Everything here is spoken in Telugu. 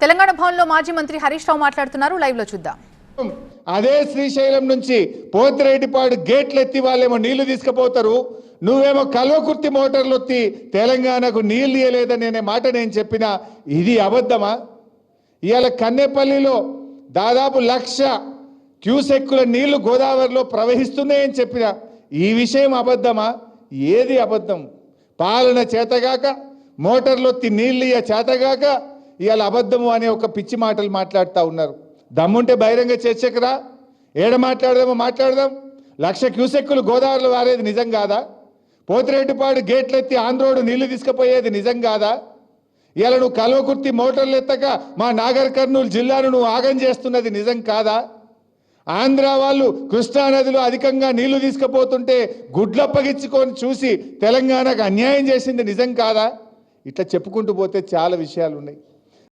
తెలంగాణ భవన్లో మాజీ మంత్రి హరీష్ రావు మాట్లాడుతున్నారు. లైవ్ లో చూద్దాం. అదే శ్రీశైలం నుంచి పోతిరెడ్డిపాడు గేట్లు ఎత్తి వాళ్ళేమో నీళ్లు తీసుకుపోతారు, నువ్వేమో కల్వకుర్తి మోటార్లు ఎత్తి తెలంగాణకు నీళ్లు ఇవ్వలేదని అనే మాట నేను చెప్పిన ఇది అబద్ధమా? ఇవాళ కన్నెపల్లిలో దాదాపు 1,00,000 క్యూసెక్కుల నీళ్లు గోదావరిలో ప్రవహిస్తున్నాయని చెప్పిన ఈ విషయం అబద్ధమా? ఏది అబద్ధం? పాలన చేతగాక మోటార్లు ఎత్తి నీళ్ళు ఇయ్య చేతగాక ఇవాళ అబద్ధము అనే ఒక పిచ్చి మాటలు మాట్లాడుతూ ఉన్నారు. దమ్ముంటే బహిరంగ చర్చకు రా, ఏడ మాట్లాడదామో మాట్లాడదాం. 1,00,000 క్యూసెక్కులు గోదావరిలో వారేది నిజం కాదా? పోతిరెడ్డిపాడు గేట్లు ఎత్తి ఆంధ్రోడు నీళ్లు తీసుకుపోయేది నిజం కాదా? ఇలా నువ్వు కల్వకుర్తి మోటార్లు ఎత్తక మా నాగర్ కర్నూలు జిల్లాను నువ్వు ఆగం చేస్తున్నది నిజం కాదా? ఆంధ్ర వాళ్ళు కృష్ణానదిలో అధికంగా నీళ్లు తీసుకుపోతుంటే గుడ్లప్పగించుకొని చూసి తెలంగాణకు అన్యాయం చేసింది నిజం కాదా? ఇట్లా చెప్పుకుంటూ పోతే చాలా విషయాలు ఉన్నాయి.